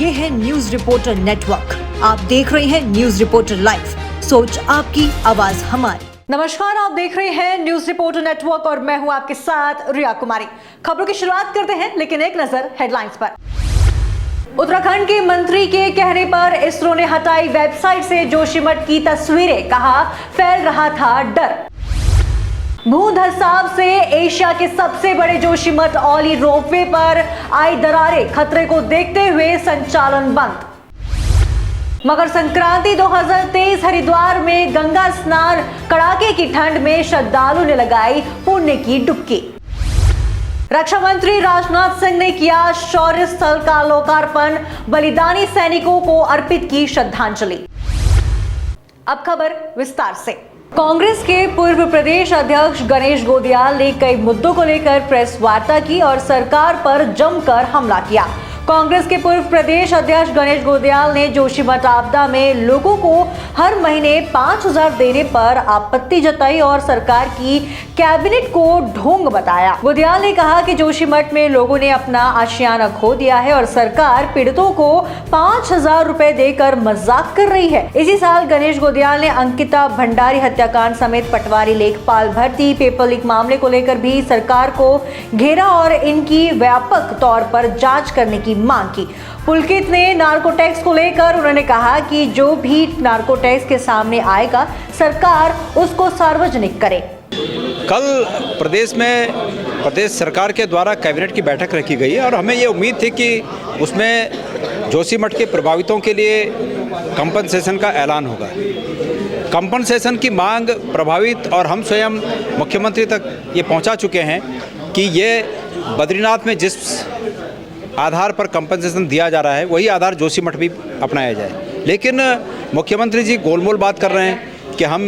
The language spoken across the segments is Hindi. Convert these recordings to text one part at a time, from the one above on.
ये है न्यूज रिपोर्टर नेटवर्क। आप देख रहे हैं न्यूज रिपोर्टर लाइव, सोच आपकी, आवाज हमारी। नमस्कार, आप देख रहे हैं न्यूज रिपोर्टर नेटवर्क और मैं हूं आपके साथ रिया कुमारी। खबरों की शुरुआत करते हैं, लेकिन एक नजर हेडलाइंस पर। उत्तराखंड के मंत्री के कहने पर इसरो ने हटाई वेबसाइट से जोशीमठ की तस्वीरें, कहा फैल रहा था डर। भूधसाव से एशिया के सबसे बड़े जोशीमठ औली रोपवे पर आई दरारें, खतरे को देखते हुए संचालन बंद। मकर संक्रांति 2023 हरिद्वार में गंगा स्नान, कड़ाके की ठंड में श्रद्धालु ने लगाई पुण्य की डुबकी। रक्षा मंत्री राजनाथ सिंह ने किया शौर्य स्थल का लोकार्पण, बलिदानी सैनिकों को अर्पित की श्रद्धांजलि। अब खबर विस्तार से। कांग्रेस के पूर्व प्रदेश अध्यक्ष गणेश गोदियाल ने कई मुद्दों को लेकर प्रेस वार्ता की और सरकार पर जमकर हमला किया। कांग्रेस के पूर्व प्रदेश अध्यक्ष गणेश गोदियाल ने जोशीमठ आपदा में लोगों को हर महीने 5,000 देने पर आपत्ति जताई और सरकार की कैबिनेट को ढोंग बताया। गोदियाल ने कहा कि जोशीमठ में लोगों ने अपना आशियाना खो दिया है और सरकार पीड़ितों को 5,000 रुपए देकर मजाक कर रही है। इसी साल गणेश गोदियाल ने अंकिता भंडारी हत्याकांड समेत पटवारी लेखपाल भर्ती, पेपर लीक मामले को लेकर भी सरकार को घेरा और इनकी व्यापक तौर पर जांच करने की मांग की। पुलकित ने नार्को टैक्स को लेकर उन्होंने कहा कि जो भी नार्को टैक्स के सामने आएगा सरकार उसको सार्वजनिक करे। कल प्रदेश सरकार के द्वारा कैबिनेट की बैठक रखी गई है और हमें ये उम्मीद थी कि उसमें जोशीमठ के प्रभावितों के लिए कंपनसेशन का ऐलान होगा। कंपनसेशन की मांग प्रभावित और हम स्वयं मुख्यमंत्री तक ये पहुंचा चुके हैं कि ये बद्रीनाथ में जिस आधार पर कंपनसेशन दिया जा रहा है वही आधार जोशीमठ भी अपनाया जाए। लेकिन मुख्यमंत्री जी गोलमोल बात कर रहे हैं कि हम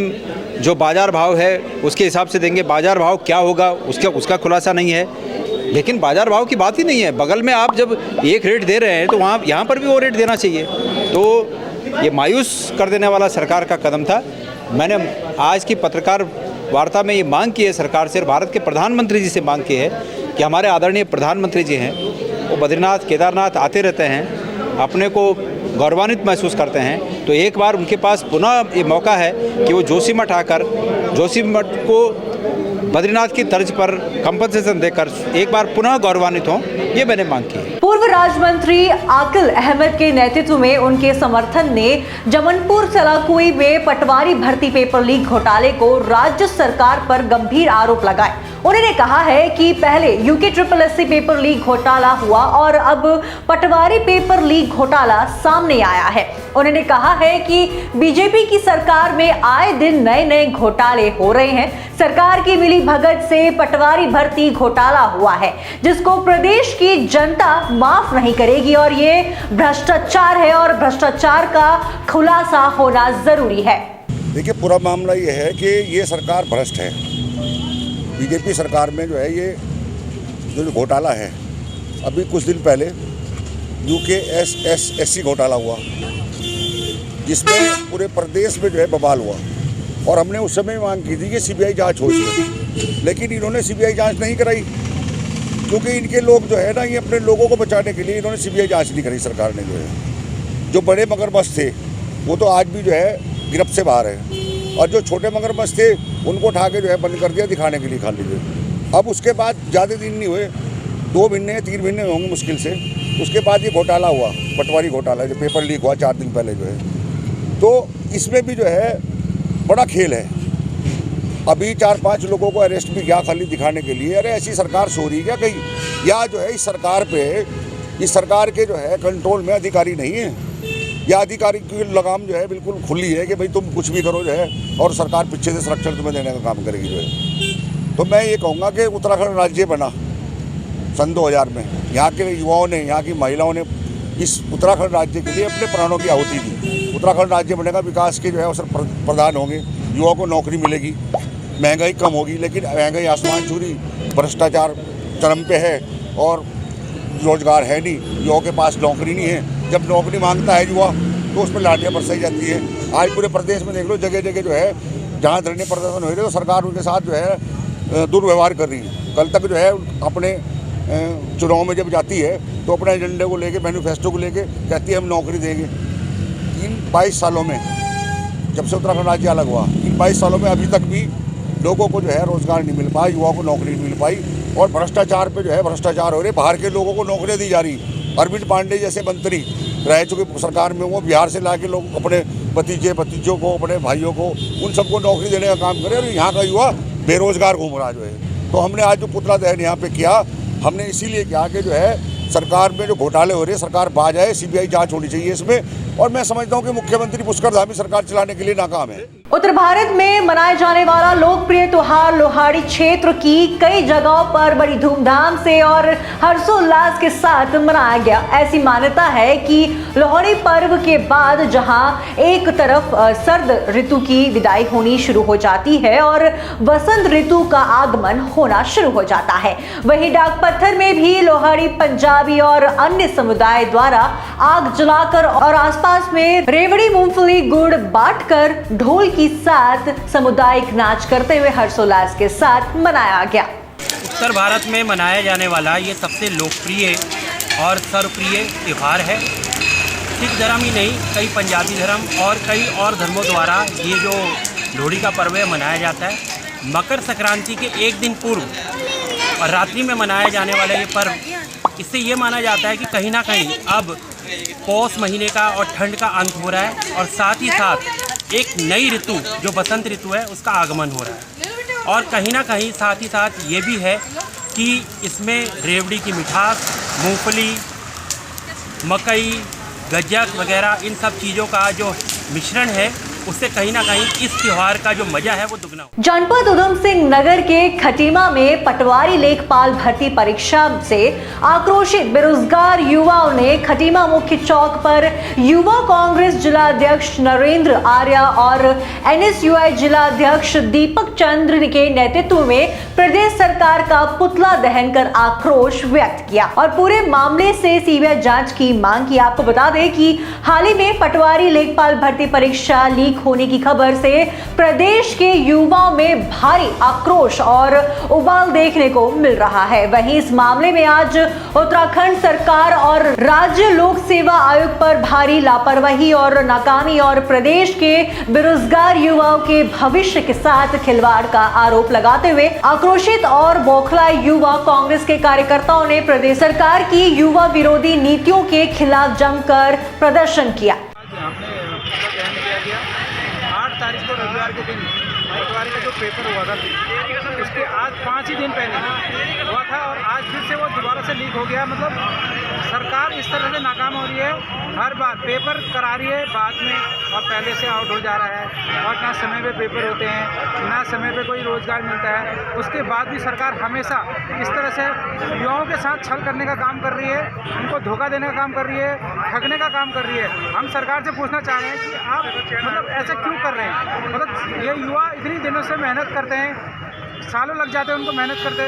जो बाज़ार भाव है उसके हिसाब से देंगे। बाज़ार भाव क्या होगा उसका खुलासा नहीं है। लेकिन बाज़ार भाव की बात ही नहीं है। बगल में आप जब एक रेट दे रहे हैं तो यहाँ पर भी वो रेट देना चाहिए। तो ये मायूस कर देने वाला सरकार का कदम था। मैंने आज की पत्रकार वार्ता में ये मांग की है सरकार से, भारत के प्रधानमंत्री जी से मांग की है कि हमारे आदरणीय प्रधानमंत्री जी हैं, वो बद्रीनाथ केदारनाथ आते रहते हैं, अपने को गौरवान्वित महसूस करते हैं। तो एक बार उनके पास पुनः ये मौका है कि वो जोशीमठ आकर जोशीमठ को बद्रीनाथ की तर्ज पर कंपनसेशन देकर एक बार पुनः गौरवान्वित हों, ये मैंने मांग की है। पूर्व राज्य मंत्री आकिल अहमद के नेतृत्व में उनके समर्थन ने जमनपुर सलाकुई में पटवारी भर्ती पेपर लीक घोटाले को राज्य सरकार पर गंभीर आरोप लगाए। उन्होंने कहा है कि पहले यूके SSSC पेपर लीक घोटाला हुआ और अब पटवारी पेपर लीक घोटाला सामने आया है। उन्होंने कहा है कि बीजेपी की सरकार में आए दिन नए नए घोटाले हो रहे हैं। सरकार की मिली भगत से पटवारी भर्ती घोटाला हुआ है, जिसको प्रदेश की जनता माफ नहीं करेगी और ये भ्रष्टाचार है और भ्रष्टाचार का खुलासा होना जरूरी है। देखिए, पूरा मामला ये है कि ये सरकार भ्रष्ट है। बीजेपी सरकार में जो है ये जो घोटाला है, अभी कुछ दिन पहले यूके SSSC घोटाला हुआ जिसमें पूरे प्रदेश में जो है बवाल हुआ और हमने उस समय मांग की थी कि CBI जांच हो इसमें, लेकिन इन्होंने CBI जांच नहीं कराई क्योंकि इनके लोग जो है ना, ये अपने लोगों को बचाने के लिए इन्होंने CBI जांच नहीं करी। सरकार ने जो है, जो बड़े मगरमच्छ थे वो तो आज भी जो है गिरफ्त से बाहर है और जो छोटे मगरमच्छ थे उनको उठा के जो है बंद कर दिया दिखाने के लिए खाली जो। अब उसके बाद ज़्यादा दिन नहीं हुए, 2 महीने 3 महीने होंगे मुश्किल से, उसके बाद ये घोटाला हुआ, पटवारी घोटाला जो पेपर लीक हुआ 4 दिन पहले जो है। तो इसमें भी जो है बड़ा खेल है। अभी 4-5 लोगों को अरेस्ट भी किया खाली दिखाने के लिए। अरे ऐसी सरकार सो रही क्या कहीं, या जो है इस सरकार के जो है कंट्रोल में अधिकारी नहीं है, या अधिकारी की लगाम जो है बिल्कुल खुली है कि भाई तुम कुछ भी करो जो है और सरकार पीछे से संरक्षण तुम्हें देने का काम करेगी जो है। तो मैं ये कहूँगा कि उत्तराखंड राज्य बना सन 2000 में, यहाँ के युवाओं ने, यहाँ की महिलाओं ने इस उत्तराखंड राज्य के लिए अपने प्राणों की आहुति दी। उत्तराखंड राज्य बनेगा, विकास के जो है अवसर प्रदान होंगे, युवाओं को नौकरी मिलेगी, महंगाई कम होगी। लेकिन महंगाई आसमान छू रही, भ्रष्टाचार चरम पे है और रोजगार है नहीं, युवाओं के पास नौकरी नहीं है। जब नौकरी मांगता है युवा तो उस पर लाठियाँ बरसाई जाती है। आज पूरे प्रदेश में देख लो, जगह जगह जो है जहाँ धरने प्रदर्शन हो रहे तो सरकार उनके साथ जो है दुर्व्यवहार कर रही है। कल तक जो है अपने चुनाव में जब जाती है तो अपने एजेंडे को लेके, मैनिफेस्टो को लेके कहती है हम नौकरी देंगे। इन 22 सालों में, जब से उत्तराखंड राज्य अलग हुआ, इन 22 सालों में अभी तक भी लोगों को जो है रोजगार नहीं मिल पाया, युवाओं को नौकरी नहीं मिल पाई, और भ्रष्टाचार पे जो है भ्रष्टाचार हो रहे। बाहर के लोगों को नौकरियाँ दी जा रही। अरविंद पांडे जैसे मंत्री रह चुके सरकार में, वो बिहार से ला के लोग अपने भतीजों को, अपने भाइयों को, उन सबको नौकरी देने का काम करे, और यहाँ का युवा बेरोजगार घूम रहा जो है। तो हमने आज जो पुतला दहन यहाँ पे किया, हमने इसीलिए किया कि जो है सरकार में जो घोटाले हो रहे हैं, सरकार बाज आए, सीबीआई जांच होनी चाहिए इसमें। और मैं समझता हूँ कि मुख्यमंत्री पुष्कर धामी सरकार चलाने के लिए नाकाम है। उत्तर भारत में मनाए जाने वाला लोकप्रिय त्योहार लोहड़ी क्षेत्र की कई जगहों पर बड़ी धूमधाम से और हर्षोल्लास के साथ मनाया गया। ऐसी मान्यता है कि लोहड़ी पर्व के बाद जहां एक तरफ सर्द ऋतु की विदाई होनी शुरू हो जाती है और वसंत ऋतु का आगमन होना शुरू हो जाता है, वहीं डाक पत्थर में भी लोहड़ी पंजाबी और अन्य समुदाय द्वारा आग जलाकर और आसपास में रेवड़ी, मूंगफली, गुड़ बांटकर ढोल की साथ सामुदायिक नाच करते हुए हर्षोल्लास के साथ मनाया गया। उत्तर भारत में मनाया जाने वाला ये सबसे लोकप्रिय और सर्वप्रिय त्यौहार है। सिख धर्म ही नहीं, कई पंजाबी धर्म और कई और धर्मों द्वारा ये जो लोहड़ी का पर्व है मनाया जाता है। मकर संक्रांति के एक दिन पूर्व और रात्रि में मनाया जाने वाला ये पर्व, इससे ये माना जाता है कि कहीं ना कहीं अब पौष महीने का और ठंड का अंत हो रहा है और साथ ही साथ एक नई ऋतु जो बसंत ऋतु है उसका आगमन हो रहा है। और कहीं ना कहीं साथ ही साथ ये भी है कि इसमें रेवड़ी की मिठास, मूंगफली, मकई, गज्जक वगैरह इन सब चीज़ों का जो मिश्रण है उससे कहीं ना कहीं इस त्योहार का जो मजा है वो दुगना हो। जनपद उधम सिंह नगर के खटीमा में पटवारी लेखपाल भर्ती परीक्षा से आक्रोशित बेरोजगार युवाओं ने खटीमा मुख्य चौक पर युवा कांग्रेस जिला अध्यक्ष नरेंद्र आर्या और एनएसयूआई जिला अध्यक्ष दीपक चंद्र के नेतृत्व में प्रदेश सरकार का पुतला दहन कर आक्रोश व्यक्त किया और पूरे मामले से सीबीआई जांच की मांग की। आपको बता दें कि हाल ही में पटवारी लेखपाल भर्ती परीक्षा लीक होने की खबर से प्रदेश के युवाओं में भारी आक्रोश और उबाल देखने को मिल रहा है। वहीं इस मामले में आज उत्तराखंड सरकार और राज्य लोक सेवा आयोग पर भारी लापरवाही और नाकामी और प्रदेश के बेरोजगार युवाओं के भविष्य के साथ खिलवाड़ का आरोप लगाते हुए आक्रोशित और बौखलाए युवा कांग्रेस के कार्यकर्ताओं ने प्रदेश सरकार की युवा विरोधी नीतियों के खिलाफ जमकर प्रदर्शन किया। 8 तारीख को रविवार के दिन पटवारी का जो पेपर हुआ था उसके आज 5 ही दिन पहले हुआ था और आज फिर से वो दोबारा से लीक हो गया। मतलब सरकार इस तरह से नाकाम हो रही है, हर बार पेपर करा रही है बाद में और पहले से आउट हो जा रहा है और ना समय पे पेपर होते हैं, ना समय पे कोई रोज़गार मिलता है। उसके बाद भी सरकार हमेशा इस तरह से युवाओं के साथ छल करने का काम कर रही है, उनको धोखा देने का काम कर रही है, ठगने का काम कर रही है। हम सरकार से पूछना चाह रहे हैं कि आप मतलब ऐसे क्यों कर रहे हैं? मतलब ये युवा इतनी दिनों से मेहनत करते हैं, सालों लग जाते हैं उनको मेहनत करते,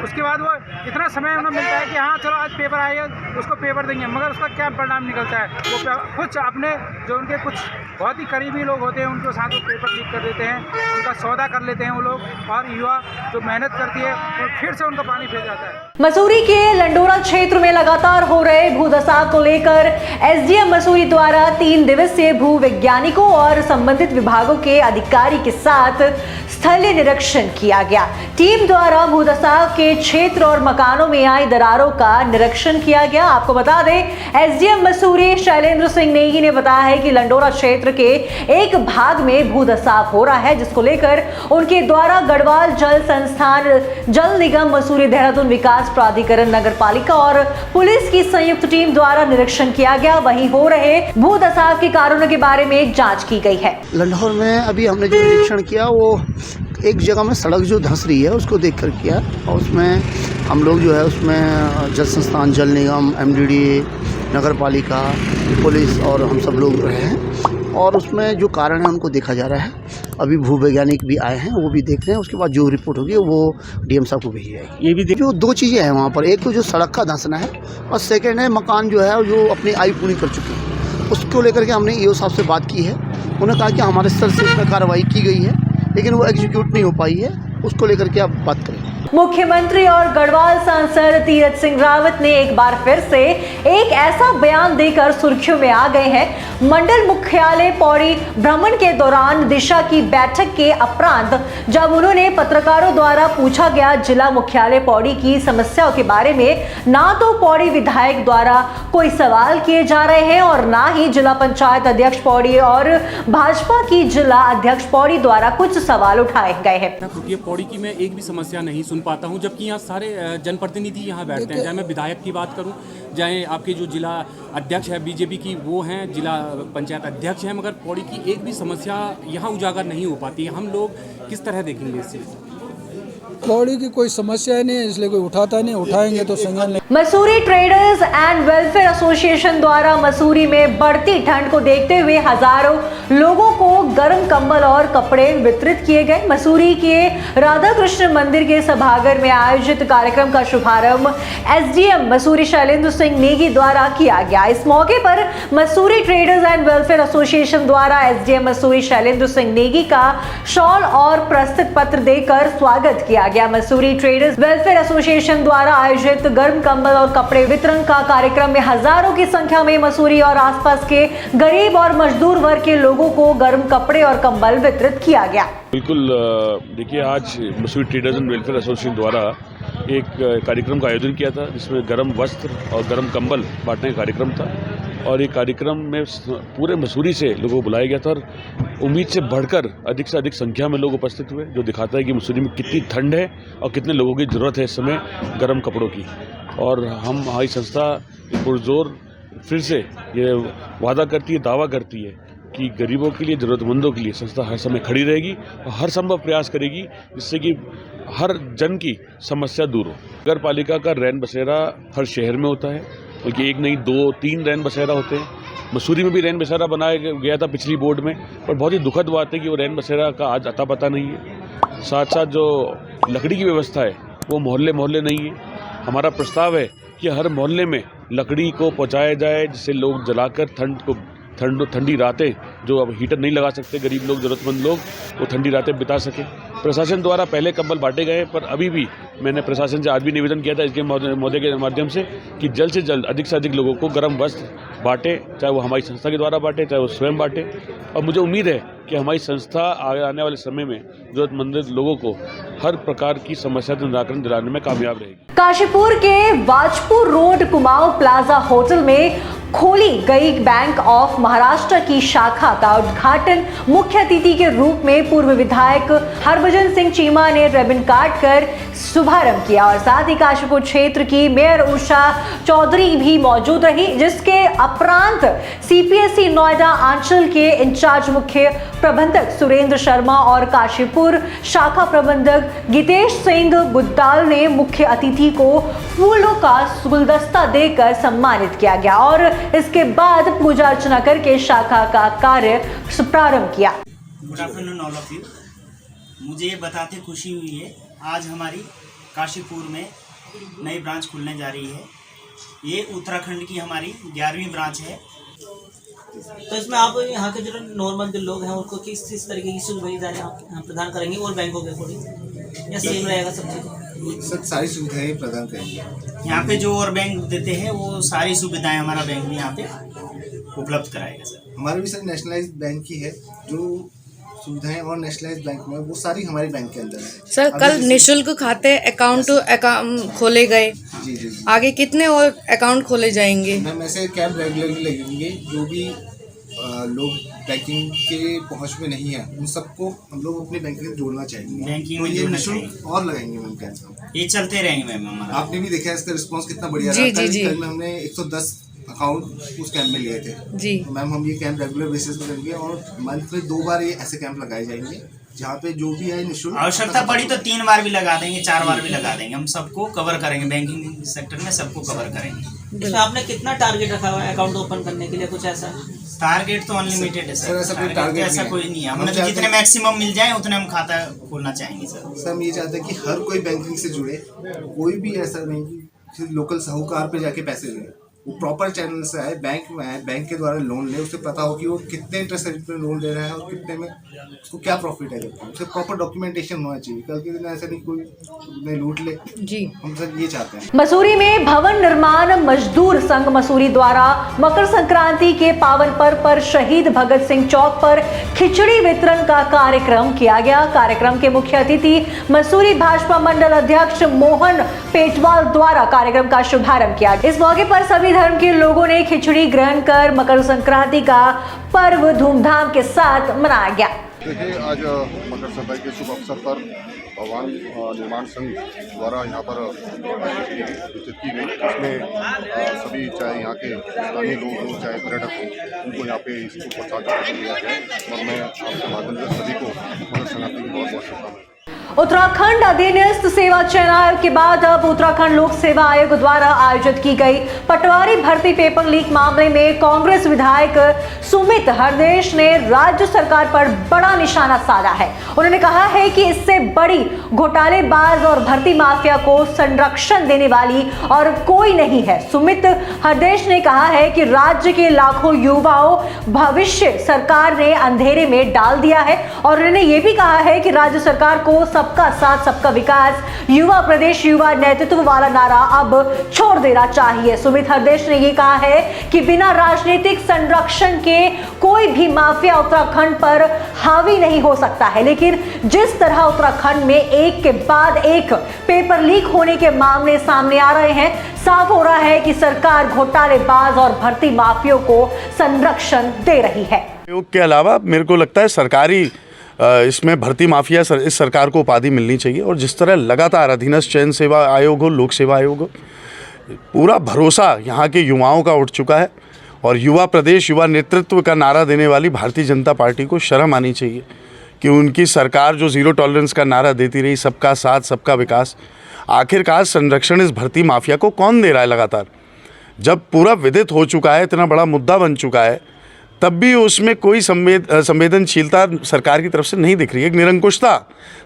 उसके बाद वो इतना समय उन्हें मिलता है कि हाँ चलो आज पेपर आएगा उसको पेपर देंगे, मगर उसका क्या परिणाम निकलता है? वो कुछ अपने जो उनके कुछ बहुत ही करीबी लोग होते हैं उनके साथ वो पेपर लीक कर देते हैं, उनका सौदा कर लेते हैं वो लोग, और युवा जो मेहनत करती है वो फिर से उनका पानी फेर जाता है। मसूरी के लंडोरा क्षेत्र में लगातार हो रहे भूदशा को लेकर एसडीएम मसूरी द्वारा 3 दिवसीय भू वैज्ञानिकों और संबंधित विभागों के अधिकारी के साथ स्थलीय निरीक्षण किया गया। टीम द्वारा भूदशा के क्षेत्र और मकानों में आई दरारों का निरीक्षण किया गया। आपको बता दें एसडीएम मसूरी शैलेंद्र सिंह नेगी ने बताया है कि लंडोरा क्षेत्र के एक भाग में भूदशा हो रहा है, जिसको लेकर उनके द्वारा गढ़वाल जल संस्थान, जल निगम मसूरी, देहरादून विकास प्राधिकरण, नगर पालिका और पुलिस की संयुक्त टीम द्वारा निरीक्षण किया गया। वहीं हो रहे भूदशा के कारणों के बारे में जांच की गई है। लंडौर में अभी हमने जो निरीक्षण किया वो एक जगह में सड़क जो धंस रही है उसको देखकर किया, और उसमें हम लोग जो है उसमें जल संस्थान, जल निगम, एमडीडी, नगर पालिका, पुलिस और हम सब लोग रहे हैं, और उसमें जो कारण है उनको देखा जा रहा है। अभी भू वैज्ञानिक भी आए हैं, वो भी देख रहे हैं, उसके बाद जो रिपोर्ट होगी वो डीएम साहब को भेजी जाएगी। ये भी देखिए 2 चीज़ें हैं वहाँ पर, एक तो जो सड़क का धंसना है और सेकेंड है मकान जो है जो अपनी आयु पूरी कर चुके हैं, उसको लेकर के हमने ईओ साहब से बात की है। उन्होंने कहा कि हमारे स्तर से इसमें कार्रवाई की गई है लेकिन वो एग्जीक्यूट नहीं हो पाई है, उसको लेकर के आप बात करें। मुख्यमंत्री और गढ़वाल सांसद तीरथ सिंह रावत ने एक बार फिर से एक ऐसा बयान देकर सुर्खियों में आ गए हैं। मंडल मुख्यालय पौड़ी भ्रमण के दौरान दिशा की बैठक के उपरांत जब उन्होंने पत्रकारों द्वारा पूछा गया जिला मुख्यालय पौड़ी की समस्याओं के बारे में, ना तो पौड़ी विधायक द्वारा कोई सवाल किए जा रहे हैं और ना ही जिला पंचायत अध्यक्ष पौड़ी और भाजपा की जिला अध्यक्ष पौड़ी द्वारा कुछ सवाल उठाए गए हैं। ये पौड़ी की मैं एक भी समस्या नहीं सुन पाता हूं, जबकि यहाँ सारे जनप्रतिनिधि यहाँ बैठते हैं। चाहे मैं विधायक की बात करूं, चाहे आपके जो जिला अध्यक्ष है बीजेपी की वो हैं, जिला पंचायत अध्यक्ष हैं, मगर पौड़ी की एक भी समस्या यहाँ उजागर नहीं हो पाती है। हम लोग किस तरह देखेंगे इस चीज़? पौड़ी की कोई समस्या नहीं है, इसलिए कोई उठाता नहीं, उठाएंगे तो संज्ञान लेंगे। Mussoorie traders and welfare association द्वारा मसूरी में बढ़ती ठंड को देखते हुए हजारों लोगों को गर्म कंबल और कपड़े वितरित किए गए। मसूरी के राधा कृष्ण मंदिर के सभागार में आयोजित कार्यक्रम का शुभारंभ एसडीएम मसूरी शैलेंद्र सिंह नेगी द्वारा किया गया। इस मौके पर Mussoorie traders and welfare association द्वारा एसडीएम मसूरी शैलेंद्र सिंह नेगी का शॉल और प्रस्तुत पत्र देकर स्वागत किया गया। मसूरी ट्रेडर्स वेलफेयर एसोसिएशन द्वारा आयोजित गर्म कंबल और कपड़े वितरण का कार्यक्रम में हजारों की संख्या में मसूरी और आसपास के गरीब और मजदूर वर्ग के लोगों को गर्म कपड़े और कंबल वितरित किया गया। बिल्कुल, देखिए आज Mussoorie traders and welfare association द्वारा एक कार्यक्रम का आयोजन किया था, जिसमें गर्म वस्त्र और गर्म कंबल बांटने का कार्यक्रम था। और ये कार्यक्रम में पूरे मसूरी से लोगों को बुलाया गया था और उम्मीद से बढ़कर अधिक से अधिक संख्या में लोग उपस्थित हुए, जो दिखाता है कि मसूरी में कितनी ठंड है और कितने लोगों की ज़रूरत है इस समय गर्म कपड़ों की। और हमारी संस्था पुरजोर फिर से ये वादा करती है, दावा करती है कि गरीबों के लिए, ज़रूरतमंदों के लिए संस्था हर समय खड़ी रहेगी और हर संभव प्रयास करेगी जिससे कि हर जन की समस्या दूर हो। नगर पालिका का रैन बसेरा हर शहर में होता है, बल्कि एक नहीं 2-3 रैन बसेरा होते हैं। मसूरी में भी रैन बसेरा बनाया गया था पिछली बोर्ड में, पर बहुत ही दुखद बात है कि वो रैन बसेरा का आज अता पता नहीं है। साथ साथ जो लकड़ी की व्यवस्था है वो मोहल्ले मोहल्ले नहीं है। हमारा प्रस्ताव है कि हर मोहल्ले में लकड़ी को पहुँचाया जाए, जिससे लोग जलाकर ठंडी रातें, जो अब हीटर नहीं लगा सकते गरीब लोग, ज़रूरतमंद लोग, वो ठंडी रातें बिता सकें। प्रशासन द्वारा पहले कंबल बांटे गए, पर अभी भी मैंने प्रशासन से आज भी निवेदन किया था इसके महोदय के माध्यम से कि जल्द से जल्द अधिक से अधिक लोगों को गर्म वस्त्र बांटे, चाहे वो हमारी संस्था के द्वारा बांटे, चाहे वो स्वयं बांटे। और मुझे उम्मीद है कि हमारी संस्था आने वाले समय में ज़रूरतमंद लोगों को हर प्रकार की समस्या से निराकरण दिलाने में कामयाब रहेगी। काशीपुर के वाजपुर रोड कुमाऊं प्लाजा होटल में खोली गई बैंक ऑफ महाराष्ट्र की शाखा का उद्घाटन मुख्य अतिथि के रूप में पूर्व विधायक हरभजन सिंह चीमा ने रिबन काट कर शुभारंभ किया और साथ ही काशीपुर क्षेत्र की मेयर उषा चौधरी भी मौजूद रही, जिसके उपरांत सीपीएसई नोएडा आंचल के इंचार्ज मुख्य प्रबंधक सुरेंद्र शर्मा और काशीपुर शाखा प्रबंधक गीतेश सिंह गुद्दाल ने मुख्य अतिथि को फूलों का गुलदस्ता देकर सम्मानित किया गया और इसके बाद पूजा अर्चना करके शाखा का कार्य प्रारंभ किया। Good afternoon all of you. मुझे ये बताते खुशी हुई है, आज हमारी काशीपुर में नई ब्रांच खुलने जा रही है। ये उत्तराखंड की हमारी 11वीं ब्रांच है। तो इसमें आप यहाँ के जो नॉर्मल जो लोग हैं उनको किस तरीके की सुविधाएं आप प्रदान करेंगे और बैंकों के अकॉर्डिंग, या सेम रहेगा सब चीज़ें? सर सारी सुविधाएं प्रदान करेंगे। यहाँ पे जो और बैंक देते हैं वो सारी सुविधाएं हमारा बैंक भी यहाँ पे उपलब्ध कराएगा सर। हमारा भी सर नेशनलाइज्ड बैंक ही है, जो सुविधाएं और नेशनलाइज्ड बैंक में वो सारी हमारे बैंक के अंदर है। सर कल निशुल्क खाते अकाउंट खोले गए, जी आगे कितने और अकाउंट खोले जाएंगे? मैम ऐसे कैंप रेगुलरली लगेंगे, जो भी लोग बैंकिंग के पहुंच में नहीं है उन सबको हम लोग अपने बैंकिंग में जोड़ना चाहेंगे। बैंकिंग में जोड़ना चाहिए और लगाएंगे मैम कैंप, ये चलते रहेंगे मैम हमारा। आपने भी देखा इसका रिस्पांस कितना बढ़िया रहा। कल में हमने 110 अकाउंट उस कैंप में लिए थे जी। तो मैम हम ये कैंप रेगुलर बेसिस पे करेंगे और मंथ में 2 बार ये ऐसे कैंप लगाए जाएंगे, जहाँ पे जो भी है निःशुल्क। आवश्यकता पड़ी तो 3 बार भी लगा देंगे, 4 बार भी लगा देंगे, हम सबको कवर करेंगे, बैंकिंग सेक्टर में सबको कवर करेंगे। इसमें आपने कितना टारगेट रखा हुआ है अकाउंट ओपन करने के लिए, कुछ ऐसा? टारगेट तो अनलिमिटेड है सर, ऐसा कोई नहीं है। हमने तो जितने मैक्सिमम मिल जाए उतने हम खाता खोलना चाहेंगे सर। हम ये चाहते हैं कि हर कोई बैंकिंग से जुड़े, कोई भी ऐसा नहीं कि लोकल साहूकार पे जाके पैसे ले, वो प्रॉपर चैनल से आए, बैंक में आए, बैंक के द्वारा लोन ले, उसे पता हो कि वो कितने इंटरेस्ट रेट में लोन ले रहा है और कितने में उसको क्या प्रॉफिट है करके, उसे प्रॉपर डॉक्यूमेंटेशन होना चाहिए। कल के दिन ऐसा नहीं कोई नहीं लूट ले जी, हम सब ये चाहते हैं। मसूरी में भवन निर्माण मजदूर संघ मसूरी द्वारा मकर संक्रांति के पावन पर्व पर शहीद भगत सिंह चौक पर खिचड़ी वितरण का कार्यक्रम किया गया। कार्यक्रम के मुख्य अतिथि मसूरी भाजपा मंडल अध्यक्ष मोहन पेटवाल द्वारा कार्यक्रम का शुभारंभ किया। इस मौके पर सभी धर्म के लोगों ने खिचड़ी ग्रहण कर मकर संक्रांति का पर्व धूमधाम के साथ मनाया गया। देखिए, आज मकर संक्रांति के शुभ अवसर पर भगवान निर्माण संघ द्वारा यहाँ पर वितरित की गई। इसमें सभी चाहे यहाँ के स्थानीय लोग हों चाहे पर्यटक हों, उनको यहाँ पे इसको प्रसाद दिया जाए और मैं आपके माध्यम से सभी को मकर संक्रांति की बहुत बहुत शुभकामनाएं। उत्तराखंड अधीनस्थ सेवा चयन आयोग के बाद अब उत्तराखंड लोक सेवा आयोग द्वारा आयोजित की गई पटवारी भर्ती पेपर लीक मामले में कांग्रेस विधायक सुमित हरदेश ने राज्य सरकार पर बड़ा निशाना साधा है। उन्होंने कहा है कि इससे बड़ी घोटालेबाज और भर्ती माफिया को संरक्षण देने वाली और कोई नहीं है। सुमित हरदेश ने कहा है कि राज्य के लाखों युवाओं भविष्य सरकार ने अंधेरे में डाल दिया है और उन्होंने ये भी कहा है कि राज्य सरकार को सबका साथ सबका विकास, युवा प्रदेश, युवा नेतृत्व वाला नारा अब छोड़ देना चाहिए। सुमित हरदेश ने ये कहा है कि बिना राजनीतिक संरक्षण के कोई भी माफिया उत्तराखंड पर हावी नहीं हो सकता है, लेकिन जिस तरह उत्तराखंड में एक के बाद एक पेपर लीक होने के मामले सामने आ रहे हैं, साफ हो रहा है कि सरकार घोटालेबाज और भर्ती माफियों को संरक्षण दे रही है। आयोग के अलावा मेरे को लगता है सरकारी इसमें भर्ती माफिया इस सरकार को उपाधि मिलनी चाहिए। और जिस तरह लगातार अधीनस्थ चयन सेवा आयोग हो, लोक सेवा आयोग हो, पूरा भरोसा यहाँ के युवाओं का उठ चुका है और युवा प्रदेश, युवा नेतृत्व का नारा देने वाली भारतीय जनता पार्टी को शर्म आनी चाहिए कि उनकी सरकार जो जीरो टॉलरेंस का नारा देती रही, सबका साथ सबका विकास, आखिरकार संरक्षण इस भर्ती माफिया को कौन दे रहा है? लगातार जब पूरा विदित हो चुका है, इतना बड़ा मुद्दा बन चुका है, तब भी उसमें कोई संवेदनशीलता सरकार की तरफ से नहीं दिख रही है। एक निरंकुशता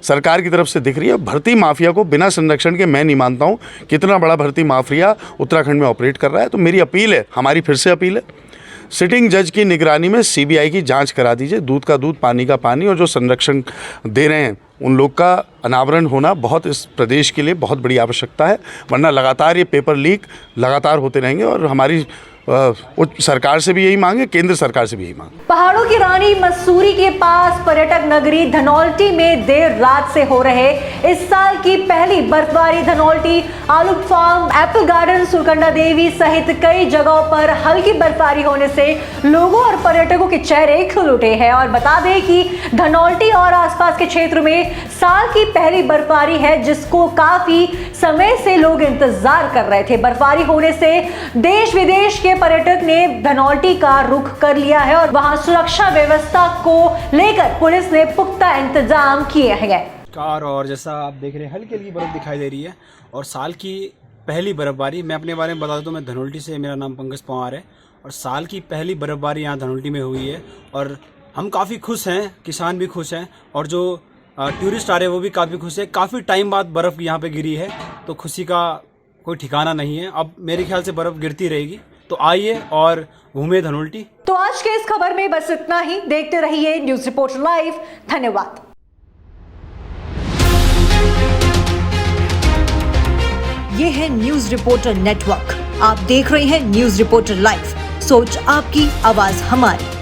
सरकार की तरफ से दिख रही है। भर्ती माफिया को बिना संरक्षण के मैं नहीं मानता हूँ कितना बड़ा भर्ती माफिया उत्तराखंड में ऑपरेट कर रहा है। तो मेरी अपील है, हमारी फिर से अपील है, सिटिंग जज की निगरानी में सीबीआई की जांच करा दीजिए। दूध का दूध, पानी का पानी, और जो संरक्षण दे रहे हैं उन लोग का अनावरण होना बहुत इस प्रदेश के लिए बहुत बड़ी आवश्यकता है, वरना लगातार ये पेपर लीक लगातार होते रहेंगे। और हमारी सरकार से भी यही मांग है, केंद्र सरकार से भी यही मांग। पहाड़ों की रानी मसूरी के पास पर्यटक नगरी धनौल्टी में देर रात से हो रहे इस साल की पहली बर्फबारी धनौल्टी, आलूक farm, Apple garden, Surkanda Devi सहित कई जगहों पर हल्की बर्फबारी होने से लोगों और पर्यटकों के चेहरे खिल उठे हैं। और बता दें कि धनौल्टी और आसपास के क्षेत्र में साल की पहली बर्फबारी है, जिसको काफी समय से लोग इंतजार कर रहे थे। बर्फबारी होने से देश विदेश के पर्यटक ने धनौल्टी का रुख कर लिया है और वहां सुरक्षा व्यवस्था को लेकर पुलिस ने पुख्ता इंतजाम किए हैं। कार और जैसा आप देख रहे हैं हल्की हल्की बर्फ दिखाई दे रही है और साल की पहली बर्फबारी। मैं अपने बारे में बता दूं तो मैं धनौल्टी से, मेरा नाम पंकज पवार है और साल की पहली बर्फबारी यहाँ धनौल्टी में हुई है और हम काफ़ी खुश हैं, किसान भी खुश हैं और जो टूरिस्ट आ रहे हैं वो भी काफ़ी खुश है। काफ़ी टाइम बाद बर्फ़ यहाँ पे गिरी है तो खुशी का कोई ठिकाना नहीं है। अब मेरे ख्याल से बर्फ़ गिरती रहेगी, तो आइए और घूमे धनौल्टी। तो आज के इस खबर में बस इतना ही। देखते रहिए न्यूज रिपोर्टर लाइव। धन्यवाद। ये है न्यूज रिपोर्टर नेटवर्क। आप देख रहे हैं न्यूज रिपोर्टर लाइव। सोच आपकी, आवाज हमारी।